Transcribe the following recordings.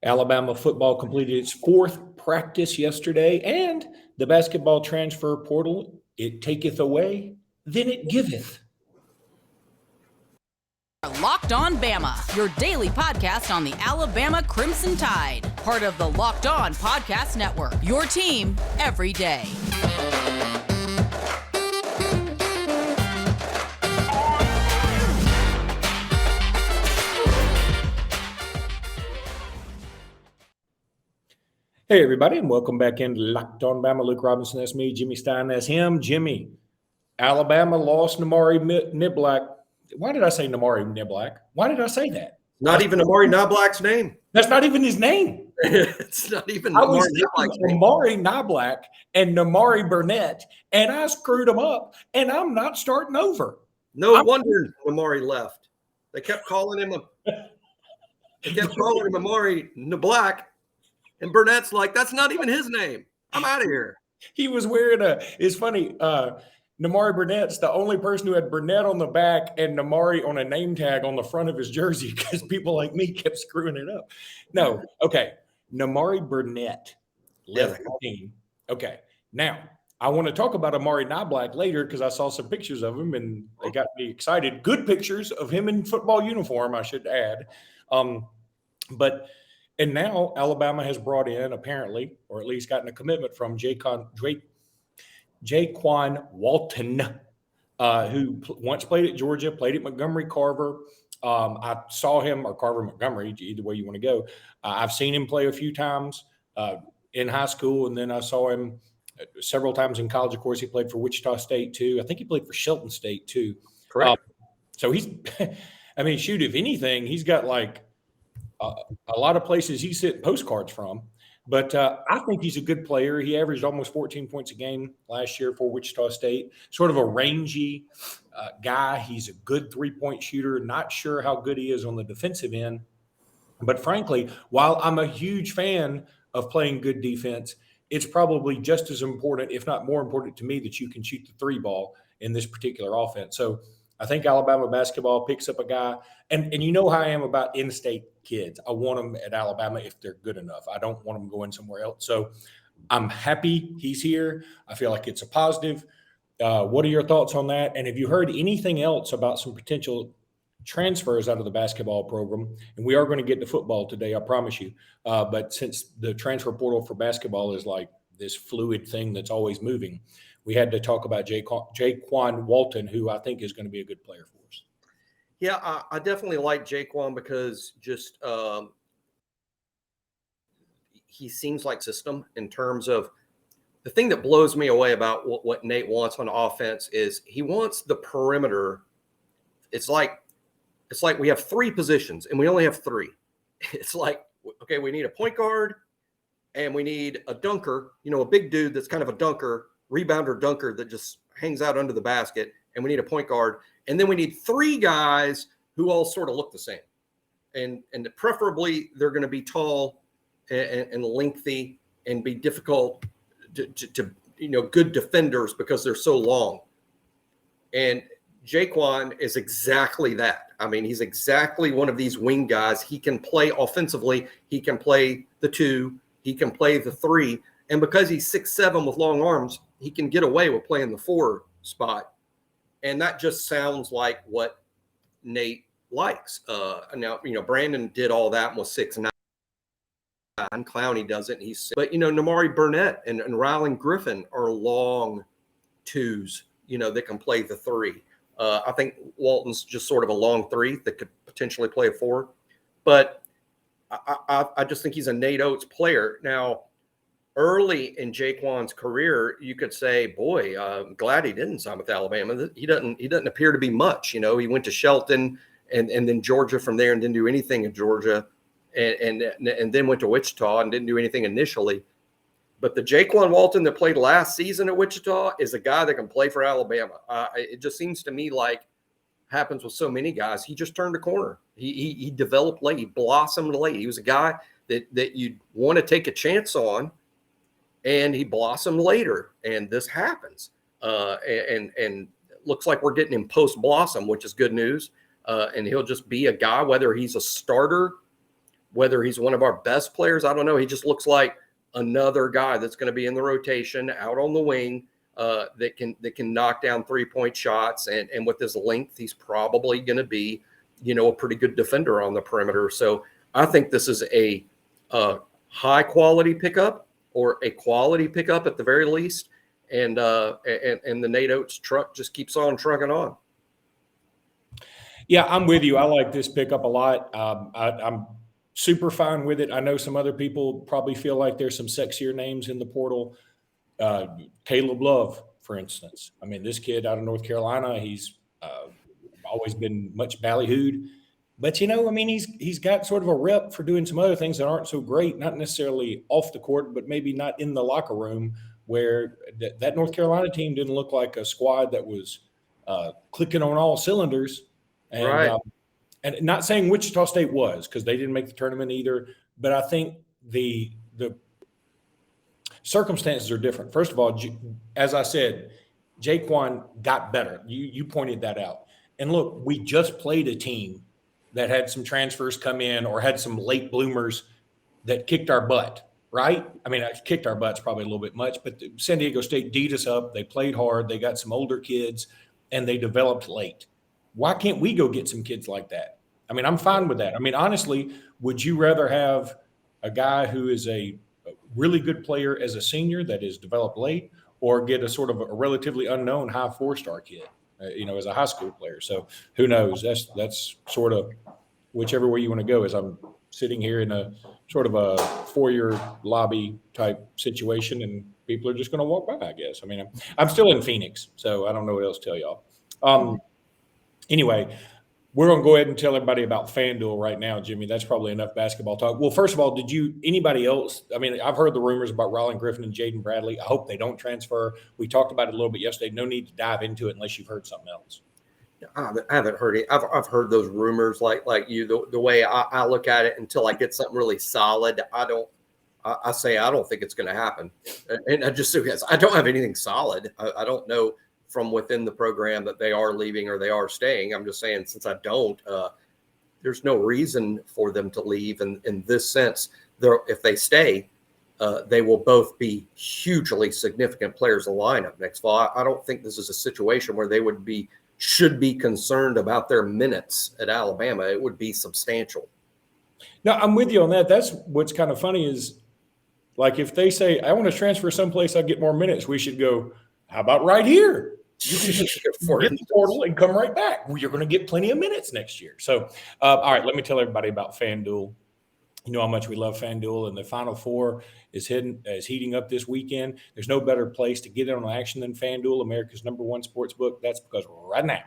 Alabama football completed its fourth practice yesterday, and the basketball transfer portal, it taketh away, then it giveth. Locked On Bama, your daily podcast on the Alabama Crimson Tide, part of the Locked On Podcast Network, your team every day. Hey, everybody, and welcome back into Locked On Bama. Luke Robinson, that's me. Jimmy Stein, that's him. Jimmy, Alabama lost Namari Niblack. Why did I say Namari Niblack? Why did I say that? Not even Namari Niblack's name. That's not even his name. It's not even Namari Niblack and Namari Burnett, and I screwed him up, and I'm not starting over. No wonder Namari left. They kept calling him Namari Niblack. And Burnett's like, that's not even his name. I'm out of here. He was wearing it's funny, Namari Burnett's the only person who had Burnett on the back and Namari on a name tag on the front of his jersey because people like me kept screwing it up. No, okay. Namari Burnett left the team. Okay. Now, I want to talk about Amari Niblack later because I saw some pictures of him and they got me excited. Good pictures of him in football uniform, I should add. And now Alabama has brought in, apparently, or at least gotten a commitment from Jaykwon Walton, who once played at Georgia, played at Montgomery Carver. I saw him, or Carver Montgomery, either way you want to go. I've seen him play a few times in high school, and then I saw him several times in college. Of course, he played for Wichita State, too. I think he played for Shelton State, too. Correct. So he's – I mean, shoot, if anything, he's got like – a lot of places he sent postcards from, but I think he's a good player. He averaged almost 14 points a game last year for Wichita State. Sort of a rangy guy. He's a good three-point shooter. Not sure how good he is on the defensive end. But frankly, while I'm a huge fan of playing good defense, it's probably just as important, if not more important to me, that you can shoot the three ball in this particular offense. So I think Alabama basketball picks up a guy, and you know how I am about in-state kids. I want them at Alabama if they're good enough. I don't want them going somewhere else. So I'm happy he's here. I feel like it's a positive. What are your thoughts on that? And have you heard anything else about some potential transfers out of the basketball program? And we are going to get to football today, I promise you. But since the transfer portal for basketball is like this fluid thing that's always moving, we had to talk about Jaykwon Walton, who I think is going to be a good player for us. Yeah, I definitely like Jaykwon because just he seems like system in terms of the thing that blows me away about what Nate wants on offense is he wants the perimeter. It's like we have three positions and we only have three. It's like, okay, we need a point guard and we need a dunker, a big dude that's kind of a dunker, rebounder dunker that just hangs out under the basket, and we need a point guard, and then we need three guys who all sort of look the same, and preferably they're going to be tall and lengthy and be difficult to good defenders because they're so long. And Jaykwon is exactly that. I mean, he's exactly one of these wing guys. He can play offensively. He can play the two. He can play the three. And because he's 6'7" with long arms, he can get away with playing the 4 spot. And that just sounds like what Nate likes. Now, Brandon did all that and was 6'9". Clowney doesn't. But Namari Burnett and Rylan Griffin are long twos, that can play the 3. I think Walton's just sort of a long 3 that could potentially play a 4. But I just think he's a Nate Oates player. Now, early in Jaykwon's career, you could say, boy, I'm glad he didn't sign with Alabama. He doesn't appear to be much. He went to Shelton and then Georgia from there and didn't do anything in Georgia and then went to Wichita and didn't do anything initially. But the Jaykwon Walton that played last season at Wichita is a guy that can play for Alabama. It just seems to me like happens with so many guys. He just turned a corner. He developed late. He blossomed late. He was a guy that you'd want to take a chance on, and he blossomed later. And this happens. And looks like we're getting him post-blossom, which is good news. And he'll just be a guy, whether he's a starter whether he's one of our best players, I don't know. He just looks like another guy that's going to be in the rotation out on the wing that can knock down 3-point shots. And with his length, he's probably going to be, a pretty good defender on the perimeter. So I think this is a high quality pickup, or a quality pickup at the very least. And the Nate Oates truck just keeps on trucking on. Yeah, I'm with you. I like this pickup a lot. I'm super fine with it. I know some other people probably feel like there's some sexier names in the portal. Caleb Love, for instance. I mean, this kid out of North Carolina, he's always been much ballyhooed. But, he's got sort of a rep for doing some other things that aren't so great, not necessarily off the court, but maybe not in the locker room, where that North Carolina team didn't look like a squad that was clicking on all cylinders. And, right. And not saying Wichita State was, because they didn't make the tournament either, but I think the circumstances are different. First of all, as I said, Jaykwon got better. You pointed that out. And look, we just played a team that had some transfers come in, or had some late bloomers that kicked our butt, right? I mean, kicked our butts probably a little bit much, but San Diego State D'd us up. They played hard. They got some older kids, and they developed late. Why can't we go get some kids like that? I mean, I'm fine with that. I mean, honestly, would you rather have a guy who is a really good player as a senior that is developed late, or get a sort of a relatively unknown high 4-star kid, as a high school player? So who knows? That's sort of whichever way you want to go. As I'm sitting here in a sort of a foyer lobby type situation, and people are just going to walk by, I guess. I mean, I'm still in Phoenix, so I don't know what else to tell y'all. Anyway, we're going to go ahead and tell everybody about FanDuel right now, Jimmy. That's probably enough basketball talk. Well, first of all, anybody else? I mean, I've heard the rumors about Rylan Griffin and Jaden Bradley. I hope they don't transfer. We talked about it a little bit yesterday. No need to dive into it unless you've heard something else. I haven't heard it. I've heard those rumors like you. The way I look at it, until I get something really solid, I don't think it's going to happen. And I don't have anything solid. I don't know from within the program that they are leaving or they are staying. I'm just saying, since I don't, there's no reason for them to leave. And in this sense, if they stay, they will both be hugely significant players in the lineup next fall. I don't think this is a situation where they should be concerned about their minutes at Alabama. It would be substantial. No, I'm with you on that. That's what's kind of funny is, like, if they say, I want to transfer someplace, I get more minutes, we should go, how about right here? You can just get the portal and come right back. Well, you're going to get plenty of minutes next year. So, all right, let me tell everybody about FanDuel. You know how much we love FanDuel, and the Final Four is heating up this weekend. There's no better place to get in on action than FanDuel, America's #1 sports book. That's because right now,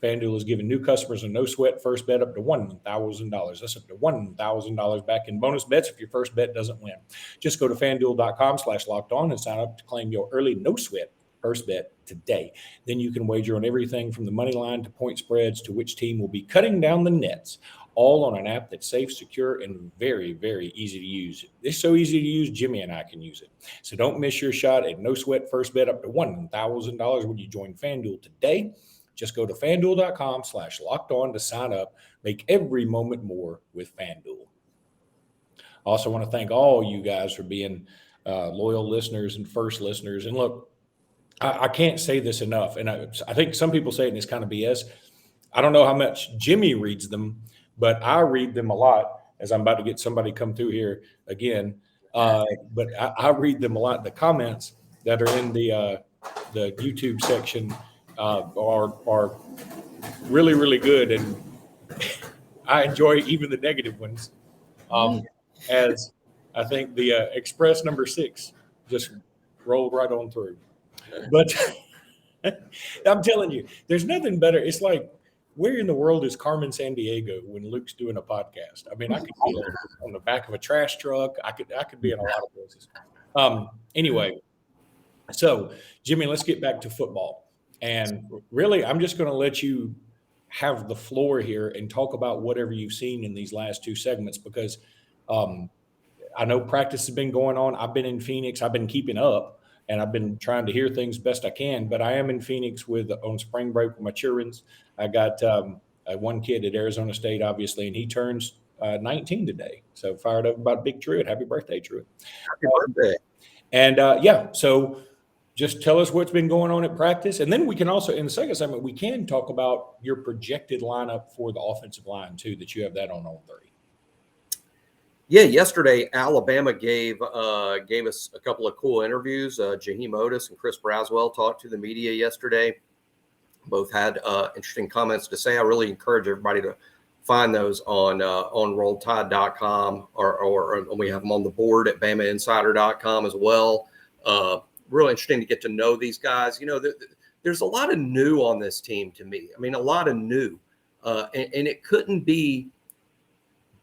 FanDuel is giving new customers a no-sweat first bet up to $1,000. That's up to $1,000 back in bonus bets if your first bet doesn't win. Just go to FanDuel.com/lockedon and sign up to claim your early no-sweat first bet today. Then you can wager on everything from the money line to point spreads to which team will be cutting down the nets, all on an app that's safe, secure, and very, very easy to use. It's so easy to use, Jimmy and I can use it. So don't miss your shot at no-sweat first bet up to $1,000 when you join FanDuel today. Just go to FanDuel.com/lockedon to sign up. Make every moment more with FanDuel. I also want to thank all you guys for being loyal listeners and first listeners. And look, I can't say this enough, and I think some people say it and it's kind of BS. I don't know how much Jimmy reads them, but I read them a lot, as I'm about to get somebody come through here again. But I read them a lot. The comments that are in the YouTube section are really, really good, and I enjoy even the negative ones. As I think the Express number 6 just rolled right on through. But I'm telling you, there's nothing better. It's like, where in the world is Carmen Sandiego when Luke's doing a podcast? I mean, I could be on the back of a trash truck. I could be in a lot of places. Anyway, so Jimmy, let's get back to football. And really, I'm just going to let you have the floor here and talk about whatever you've seen in these last 2 segments, because I know practice has been going on. I've been in Phoenix. I've been keeping up. And I've been trying to hear things best I can, but I am in Phoenix on spring break with my children. I got one kid at Arizona State, obviously, and he turns 19 today. So fired up about Big Truett. Happy birthday, Truett. Happy birthday. And so just tell us what's been going on at practice. And then we can also, in the second segment, we can talk about your projected lineup for the offensive line too, that you have that on 3. Yeah, yesterday Alabama gave us a couple of cool interviews. Jaheim Oatis and Chris Braswell talked to the media yesterday. Both had interesting comments to say. I really encourage everybody to find those on RolledTide.com or we have them on the board at BamaInsider.com as well. Really interesting to get to know these guys. You know, there's a lot of new on this team to me. I mean, a lot of new, and it couldn't be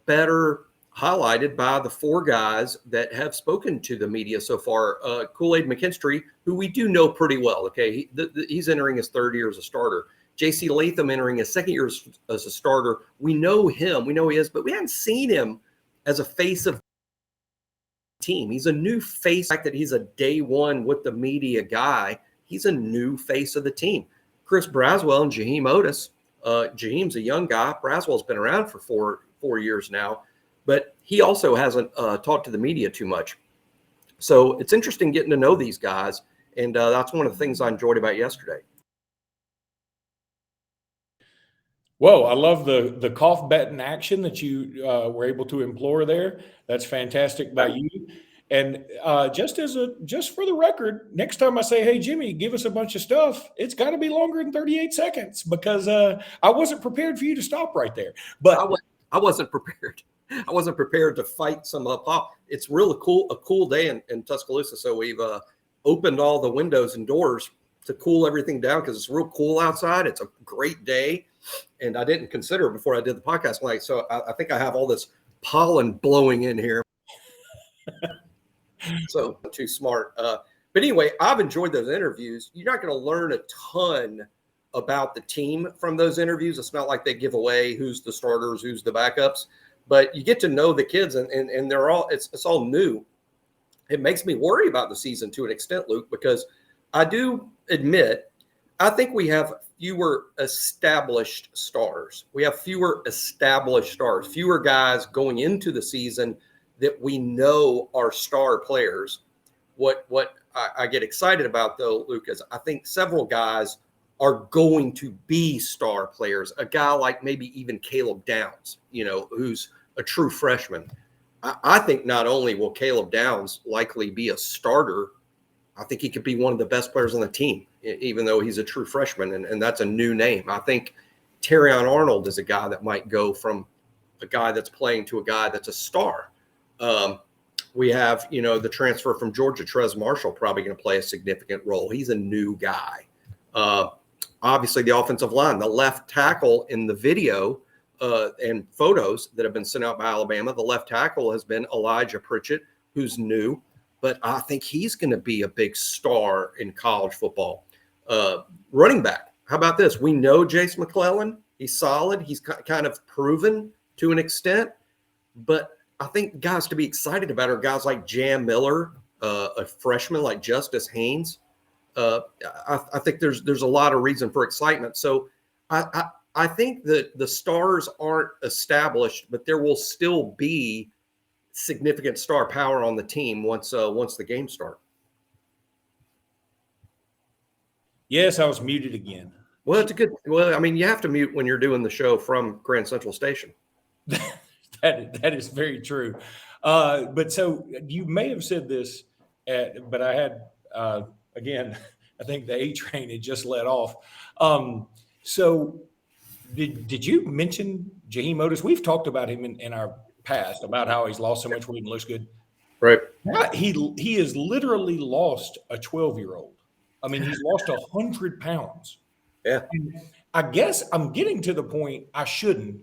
better highlighted by the 4 guys that have spoken to the media so far. Kool-Aid McKinstry, who we do know pretty well. Okay, he's entering his 3rd year as a starter. J.C. Latham entering his 2nd year as a starter. We know him. We know he is, but we haven't seen him as a face of the team. He's a new face. The fact that he's a day one with the media guy, he's a new face of the team. Chris Braswell and Jaheim Oatis. Jaheim's a young guy. Braswell's been around for four years now, but he also hasn't talked to the media too much. So it's interesting getting to know these guys, and that's one of the things I enjoyed about yesterday. Whoa, I love the cough button action that you were able to employ there. That's fantastic by you. And just for the record, next time I say, hey, Jimmy, give us a bunch of stuff, it's got to be longer than 38 seconds because I wasn't prepared for you to stop right there. But I wasn't prepared. I wasn't prepared to fight some pop. It's really a cool day in Tuscaloosa. So we've opened all the windows and doors to cool everything down because it's real cool outside. It's a great day. And I didn't consider before I did the podcast. So I think I have all this pollen blowing in here. So too smart. But anyway, I've enjoyed those interviews. You're not going to learn a ton about the team from those interviews. It's not like they give away who's the starters, who's the backups, but you get to know the kids and they're all, it's all new. It makes me worry about the season to an extent, Luke, because I do admit, I think we have fewer established stars. We have fewer established stars, fewer guys going into the season that we know are star players. What I get excited about, though, Luke, is I think several guys are going to be star players. A guy like maybe even Caleb Downs, who's a true freshman. I think not only will Caleb Downs likely be a starter, I think he could be one of the best players on the team, even though he's a true freshman, and that's a new name. I think Terrion Arnold is a guy that might go from a guy that's playing to a guy that's a star. We have, the transfer from Georgia, Trez Marshall, probably going to play a significant role. He's a new guy. Obviously, the offensive line, the left tackle in the video and photos that have been sent out by Alabama, the left tackle has been Elijah Pritchett, who's new. But I think he's going to be a big star in college football. Running back, how about this? We know Jace McClellan. He's solid. He's kind of proven to an extent. But I think guys to be excited about are guys like Jam Miller, a freshman like Justice Haynes. I think there's a lot of reason for excitement. So I think that the stars aren't established, but there will still be significant star power on the team once the games start. Yes, I was muted again. Well, it's a good. Well, I mean, you have to mute when you're doing the show from Grand Central Station. That is very true. But so you may have said this, but I had again, I think the A train had just let off. So did you mention Jaheim Oatis? We've talked about him in our past about how he's lost so much weight and looks good. Right. He has literally lost a 12-year-old. I mean, he's lost 100 pounds. Yeah. And I guess I'm getting to the point I shouldn't,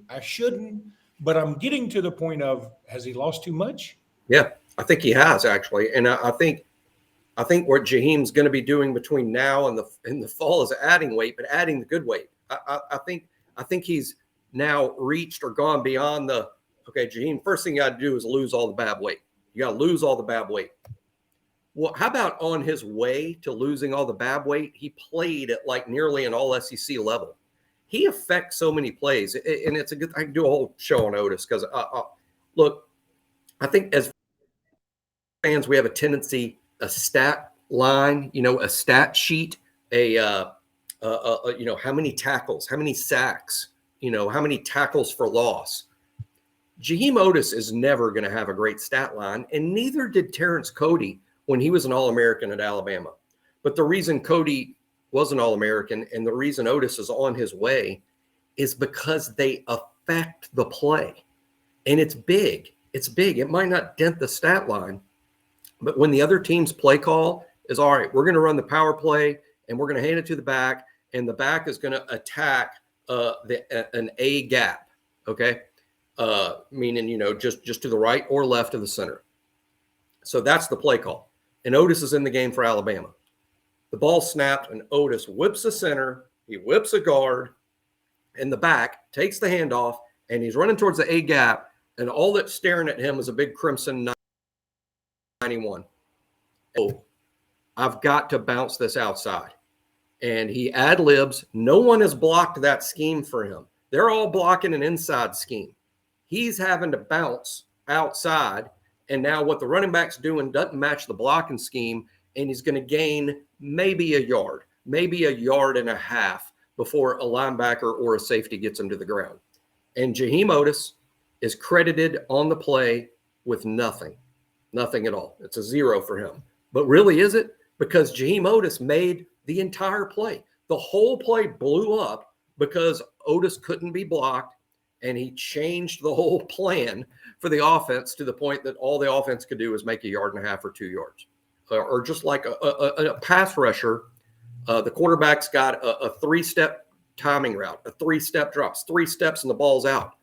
but I'm getting to the point of, has he lost too much? Yeah, I think he has actually. And I think what Jaheim's going to be doing between now and the fall is adding weight, but adding the good weight. I think he's now reached or gone beyond okay, Jaheim, first thing you got to do is lose all the bad weight. You got to lose all the bad weight. Well, how about on his way to losing all the bad weight, he played at like nearly an all SEC level. he affects so many plays, and it's a good. I can do a whole show on Oatis because look, I think as fans we have a tendency, a stat line, a stat sheet, how many tackles, how many sacks, how many tackles for loss. Jaheim Oatis is never going to have a great stat line, and neither did Terrence Cody when he was an All-American at Alabama. But the reason Cody was an All-American and the reason Oatis is on his way is because they affect the play. And it's big. It's big. It might not dent the stat line, but when the other team's play call is, all right, we're going to run the power play and we're going to hand it to the back, and the back is going to attack an A gap, okay? Meaning, just to the right or left of the center. So that's the play call. And Oatis is in the game for Alabama. The ball snapped, and Oatis whips a center. He whips a guard, and the back takes the handoff, and he's running towards the A gap, and all that's staring at him is a big crimson 91. Oh, I've got to bounce this outside. And he ad-libs. No one has blocked that scheme for him. They're all blocking an inside scheme. He's having to bounce outside, and now what the running back's doing doesn't match the blocking scheme, and he's going to gain maybe a yard, maybe a yard and a half before a linebacker or a safety gets him to the ground. And Jaheim Oatis is credited on the play with nothing at all. It's a 0 for him. But really, is it? Because Jaheim Oatis made the entire play. The whole play blew up because Oatis couldn't be blocked, and he changed the whole plan for the offense to the point that all the offense could do was make a yard and a half or 2 yards. Or just like a pass rusher, the quarterback's got a 3-step timing route, a 3-step drops, 3 steps and the ball's out.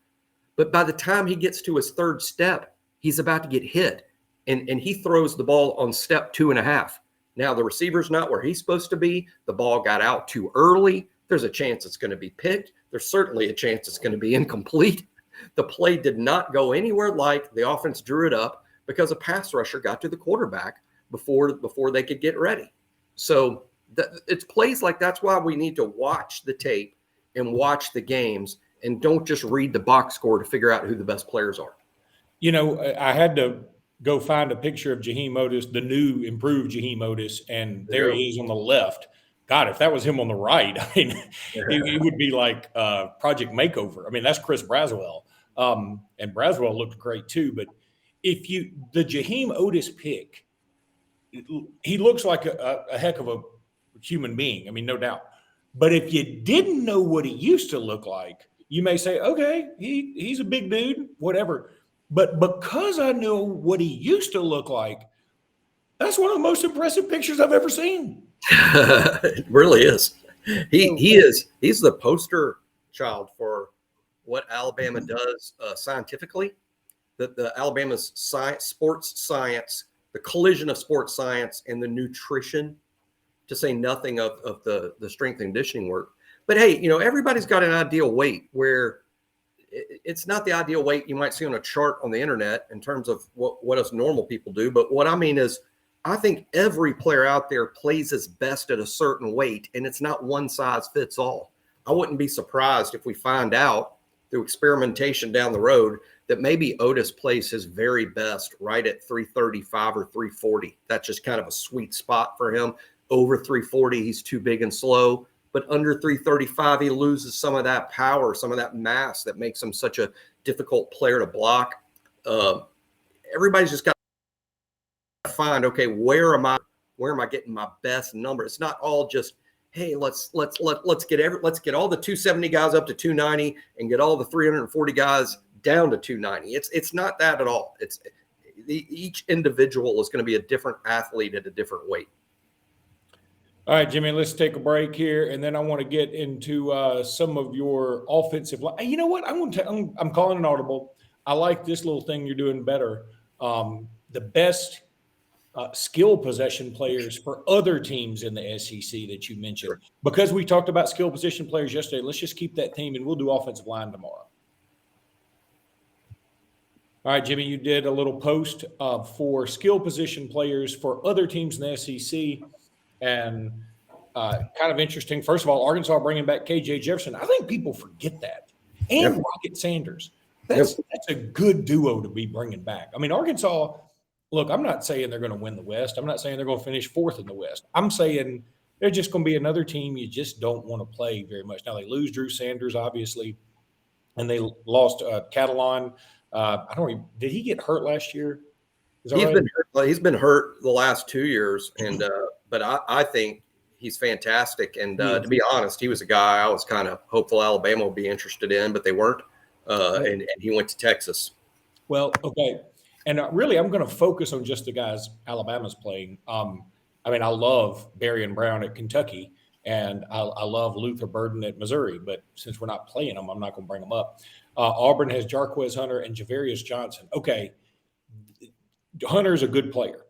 But by the time he gets to his 3rd step, he's about to get hit. And he throws the ball on step 2.5. Now the receiver's not where he's supposed to be. The ball got out too early. There's a chance it's going to be picked. There's certainly a chance it's going to be incomplete. The play did not go anywhere like the offense drew it up because a pass rusher got to the quarterback before they could get ready. So it's plays like that's why we need to watch the tape and watch the games and don't just read the box score to figure out who the best players are. I had to go find a picture of Jaheim Oatis, the new improved Jaheim Oatis, and there he is on the left. God, if that was him on the right, I mean, it would be like Project Makeover. I mean, that's Chris Braswell. And Braswell looked great too. But the Jaheim Oatis pick, he looks like a heck of a human being. I mean, no doubt. But if you didn't know what he used to look like, you may say, okay, he's a big dude, whatever. But because I know what he used to look like, that's one of the most impressive pictures I've ever seen. It really is. He's the poster child for what Alabama does scientifically. The Alabama's sports science, the collision of sports science and the nutrition, to say nothing of the strength and conditioning work. But hey, everybody's got an ideal weight where it's not the ideal weight you might see on a chart on the internet in terms of what us normal people do. But what I mean is, I think every player out there plays his best at a certain weight, and it's not one size fits all. I wouldn't be surprised if we find out through experimentation down the road that maybe Oatis plays his very best right at 335 or 340. That's just kind of a sweet spot for him. Over 340, he's too big and slow. But under 335, he loses some of that power, some of that mass that makes him such a difficult player to block. Everybody's just got to find, okay, where am I getting my best number? It's not all just, hey, let's get all the 270 guys up to 290 and get all the 340 guys down to 290. It's not that at all. It's each individual is going to be a different athlete at a different weight. All right, Jimmy, let's take a break here, and then I want to get into some of your offensive line. You know what? I'm calling an audible. I like this little thing you're doing better. The best skill possession players for other teams in the SEC that you mentioned. Sure. Because we talked about skill position players yesterday, let's just keep that theme, and we'll do offensive line tomorrow. All right, Jimmy, you did a little post for skill position players for other teams in the SEC. And kind of interesting. First of all, Arkansas bringing back KJ Jefferson. I think people forget that. And Rocket Sanders. That's a good duo to be bringing back. I mean, Arkansas, look, I'm not saying they're going to win the West. I'm not saying they're going to finish fourth in the West. I'm saying they're just going to be another team you just don't want to play very much. Now, they lose Drew Sanders, obviously, and they lost Catalan. I don't even – did he get hurt last year? He's been hurt the last 2 years, and but I think he's fantastic. And to be honest, he was a guy I was kind of hopeful Alabama would be interested in, but they weren't. And he went to Texas. Well, okay. And really, I'm going to focus on just the guys Alabama's playing. I mean, I love Berrien Brown at Kentucky, and I love Luther Burden at Missouri. But since we're not playing them, I'm not going to bring them up. Auburn has Jarquez Hunter and Javarius Johnson. Okay. Hunter's a good player.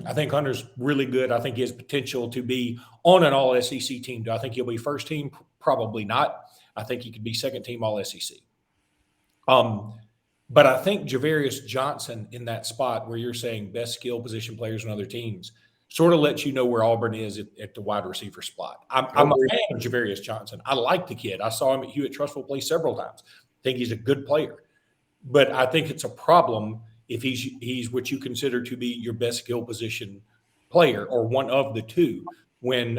I think Hunter's really good. I think he has potential to be on an all-SEC team. Do I think he'll be first team? Probably not. I think he could be second team all-SEC. But I think Javarius Johnson in that spot where you're saying best skill position players in other teams sort of lets you know where Auburn is at the wide receiver spot. I'm a fan of Javarius Johnson. I like the kid. I saw him at Hewitt-Trussville play several times. I think he's a good player. But I think it's a problem if he's what you consider to be your best skill position player or one of the two when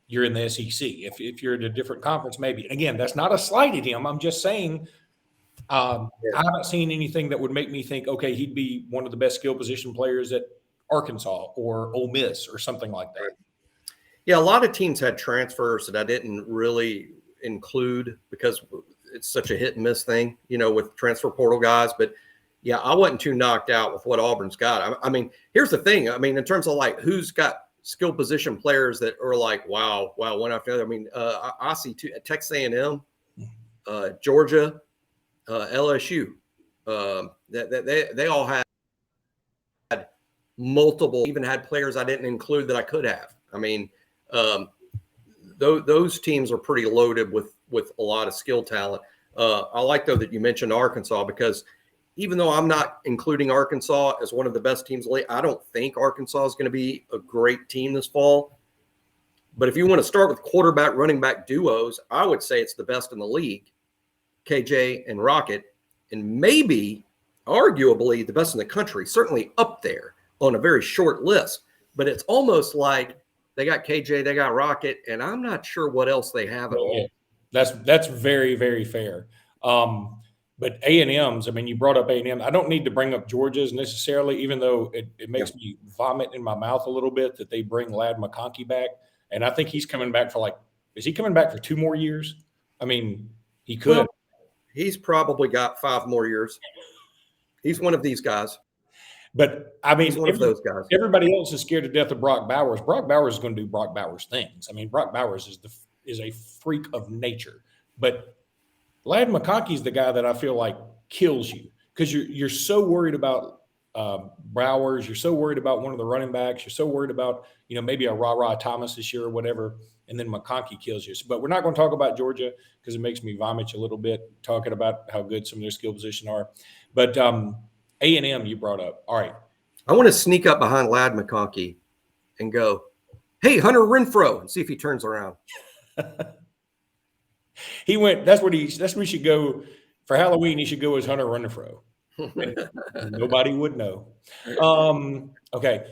you're in the SEC. If you're at a different conference, maybe. And again, that's not a slight at him. I'm just saying I haven't seen anything that would make me think, okay, he'd be one of the best skill position players at Arkansas or Ole Miss or something like that. Yeah, a lot of teams had transfers that I didn't really include because it's such a hit and miss thing, with transfer portal guys. But yeah, I wasn't too knocked out with what Auburn's got. I mean, here's the thing. I mean, in terms of like who's got skill position players that are like, wow, one after the other. I mean, I see two, Texas A&M, Georgia, LSU. They all had multiple, even had players I didn't include that I could have. I mean, those teams are pretty loaded with a lot of skill talent. I like, though, that you mentioned Arkansas because even though I'm not including Arkansas as one of the best teams, I don't think Arkansas is going to be a great team this fall. But if you want to start with quarterback, running back duos, I would say it's the best in the league, KJ and Rocket, and maybe arguably the best in the country, certainly up there on a very short list. But it's almost like they got KJ, they got Rocket, and I'm not sure what else they have at all. That's very, very fair. But A&M's, I mean, you brought up A&M. I don't need to bring up Georgia's necessarily, even though it makes me vomit in my mouth a little bit that they bring Ladd McConkey back. And I think he's coming back is he coming back for 2 more years? I mean, he could. Well, he's probably got 5 more years. He's one of these guys. But, I mean, he's one of those guys. Everybody else is scared to death of Brock Bowers. Brock Bowers is going to do Brock Bowers things. I mean, Brock Bowers is a freak of nature. But Ladd McConkey is the guy that I feel like kills you because you're so worried about Bowers. You're so worried about one of the running backs. You're so worried about, maybe a Ra Thomas this year or whatever, and then McConkey kills you. But we're not going to talk about Georgia because it makes me vomit a little bit talking about how good some of their skill position are. But A&M you brought up. All right. I want to sneak up behind Ladd McConkey and go, hey, Hunter Renfrow, and see if he turns around. He went. That's what he should go for Halloween. He should go as Hunter Renfrow. Nobody would know. Okay,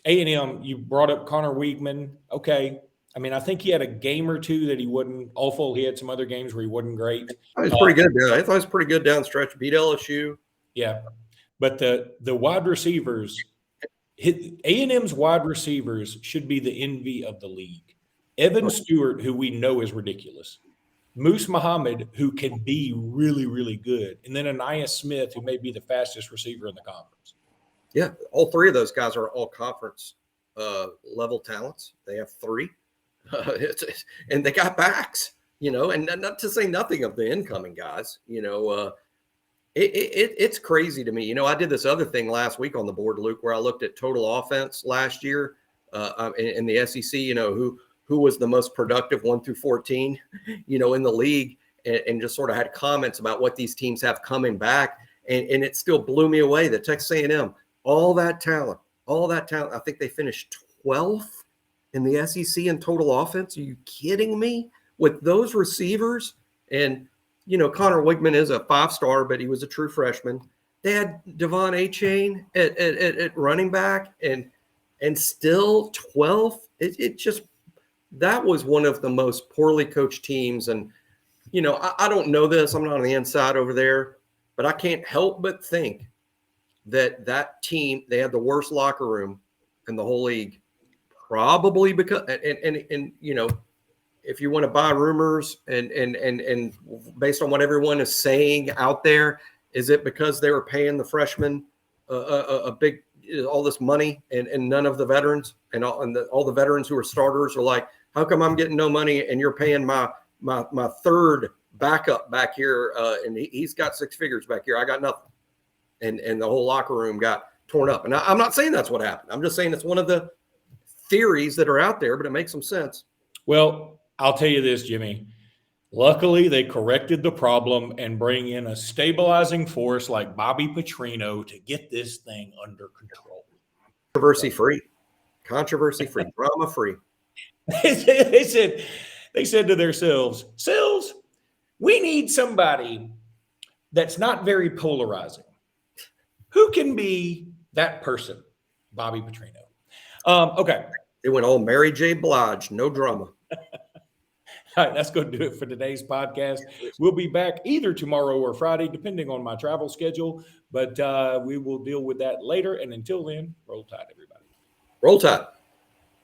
A&M. You brought up Connor Weigman. Okay, I mean, I think he had a game or two that he wasn't awful. He had some other games where he wasn't great. He was pretty good. I thought he was pretty good down the stretch. Beat LSU. Yeah, but the wide receivers, A&M's wide receivers should be the envy of the league. Evan Stewart, who we know is ridiculous. Moose Muhammad, who can be really, really good. And then Aniyah Smith, who may be the fastest receiver in the conference. Yeah, all 3 of those guys are all conference level talents. They have 3. And they got backs, and not to say nothing of the incoming guys. It's crazy to me. I did this other thing last week on the board, Luke, where I looked at total offense last year in the SEC, who was the most productive 1 through 14, in the league, and just sort of had comments about what these teams have coming back. And it still blew me away that Texas A&M, all that talent. I think they finished 12th in the SEC in total offense. Are you kidding me? With those receivers, and Connor Wigman is a 5-star, but he was a true freshman. They had Devon Achane at running back, and still 12th. It just, that was one of the most poorly coached teams. And I don't know this. I'm not on the inside over there, but I can't help but think that team, they had the worst locker room in the whole league, probably because and if you want to buy rumors and based on what everyone is saying out there, is it because they were paying the freshmen a big all this money and none of the veterans and all the veterans who are starters are like, how come I'm getting no money and you're paying my third backup back here and he's got 6 figures back here, I got nothing, and the whole locker room got torn up. And I'm not saying that's what happened. I'm just saying it's one of the theories that are out there, but it makes some sense. Well, I'll tell you this, Jimmy. Luckily, they corrected the problem and bring in a stabilizing force like Bobby Petrino to get this thing under control. Controversy-free, drama-free. They said to themselves, Sills, we need somebody that's not very polarizing. Who can be that person? Bobby Petrino. Okay. They went all Mary J. Blige, no drama. All right, that's going to do it for today's podcast. We'll be back either tomorrow or Friday, depending on my travel schedule, but we will deal with that later. And until then, roll tide, everybody. Roll tide.